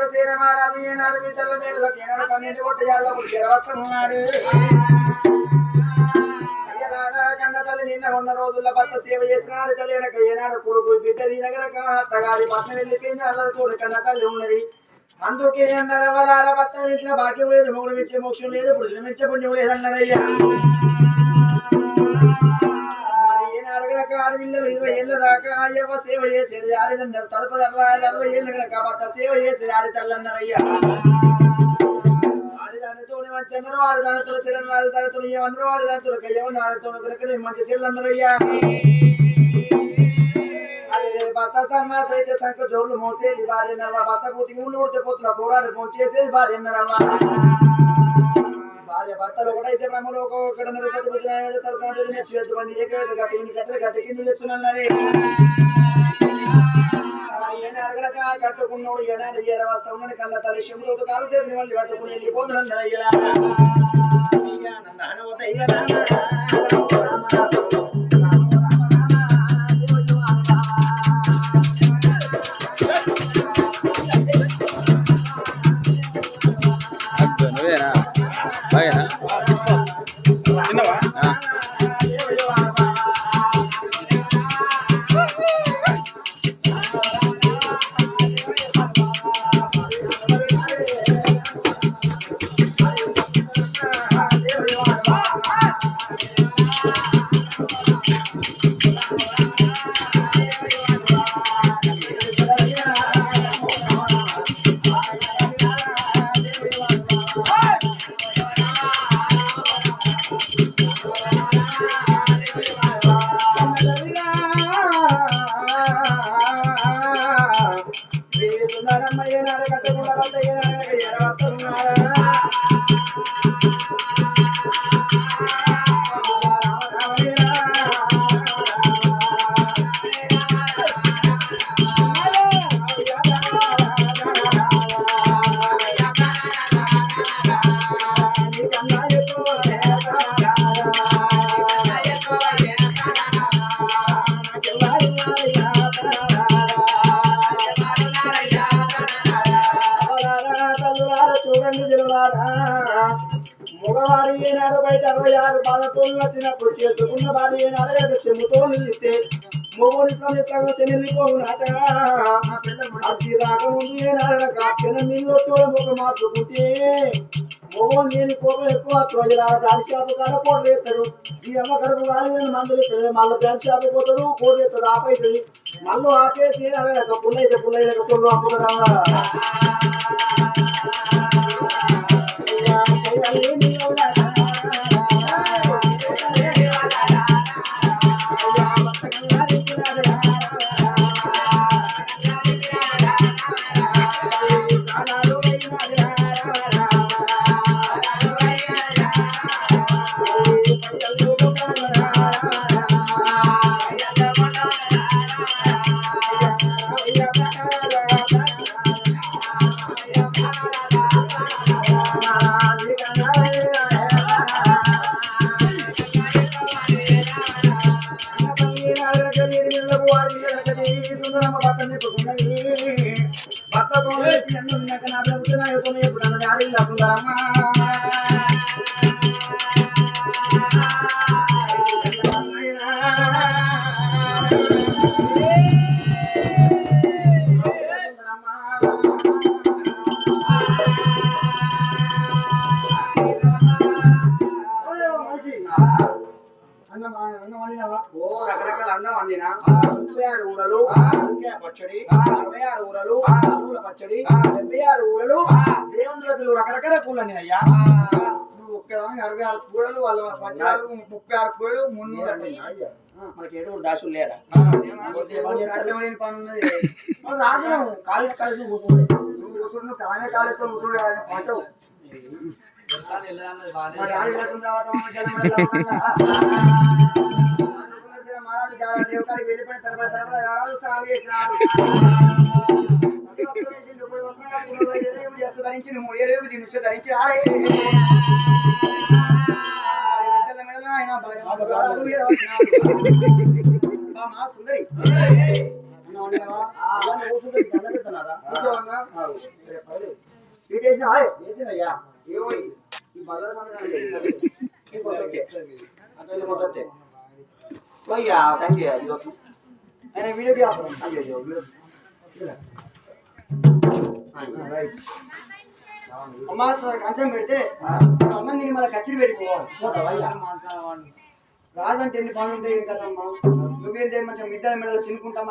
మహారాజు ఏనాడు మీ తల్లి మేడలకు ఏనాడు పన్నెండు కొట్టయాల్లో వస్తున్నాడు. కన్న తల్లి నిన్న ఉన్న రోజుల్లో భర్త సేవ చేసినాడు. తల్లి వెనక ఏనాడు కొడుకు బిడ్డ నగరక అత్తగారి పట్నం వెళ్ళిపోయింది. అల్లరితో కన్న తల్లి ఉన్నది. అందుకే అన్నారు వాళ్ళ భర్తను ఇచ్చిన భాగ్యం లేదు, మొగుడు ఇచ్చే మోక్షం లేదు, పురుషులు ఇచ్చే పుణ్యం లేదన్నదయ్యా. ఆడపిల్లలు 20 ఏళ్ళ దాకా అయ్యవ సేవ చేసేది ఆడిదన్నారు. తదుపరి 60 ఏళ్ళ కనుక భర్త సేవ చేసేది ఆడితల్లన్నారయ్యా. ఆడిదానితో మంచి అన్నారు, ఆడిదానితో చెడు, ఆడిదానితో ఏమన్నారు, ఆడిదానితో కయ్యమని ఆడితో కనుక మంచి చెడు అన్నారయ్యా. భర్త సన్నాస అయితే సంఖ జోర్లు మోసేది భార్య అన్నారవ్వ. భర్త పూతికి ముందు కొడితే పోతున్న పోరాడు చేసేది భార్య అన్నారవ్వ. భార్య భర్తలు ఒకటైతే బ్రహ్మలో ఒకటి కట్టలు గట్టి కింద తెచ్చున్నది. ఏనాడగలక కట్టుకున్నాడు ఏనాడు ఏర వస్తా ఉన్నాడు. కళ్ళ తల్లి శంభుతో కాలు చేతిని మళ్ళీ పట్టుకుని వెళ్ళిపోతున్నాడు. మగవారి ఏనాడు బయట 66 బాధతోళ్ళు వచ్చినప్పుడు చేసుకున్న వారి ఏనాడు చెముతో నిలిస్తే మొగోని సమస్యగా చెల్లిపోవునాట. అది రాకముందు ఏనాడు కాపిన నీళ్ళతో ఒక మార్చుకుంటే మొగోని లేని కోపం ఎక్కువ బ్యాంక్ షాపు కాడ కోట్లు ఎత్తాడు. ఈ అమ్మ కడుపు కాలి మందులు ఎత్తాడు. మళ్ళీ బ్యాంక్ షాపు పోతాడు, కోట్లు ఎత్తాడు, ఆపైతుంది. మళ్ళీ ఆపేసి పుల్లైతే పుల్లయ్య సొల్లు అమ్ముతాడు. రకరకాల అన్నం వండినా 36 ఊరలు పచ్చడి, 66 ఊరలు అల్లుల పచ్చడి, 76 ఊరలు దేవుళ్ళ రకరకాల కూరని అయ్యా. నువ్వు ఒక్కదానికి 66 కూరలు, వాళ్ళ పచ్చారు 36 కూరలు 300 మనకి ఏడు దాసులు లేరా? రాజు కాళీ కలిసి కూర్చుండు కానే కాలేతో కూర్చుండు పంటవు దేవతానికి వెళ్ళిపోయిన తర్వాత ధరించి 3 ఏళ్ళు ధరించి ఆడే సుందరి వీడియో అమ్మ కంచం పెడితే అమ్మ నేను మళ్ళీ కచ్చిరి పెట్టుకోవాలి రాదంటే ఎన్ని పనులు ఉంటాయి కదమ్మా నువ్వేంటే మంచిగా మిద్దెల మీద చినుకుంటా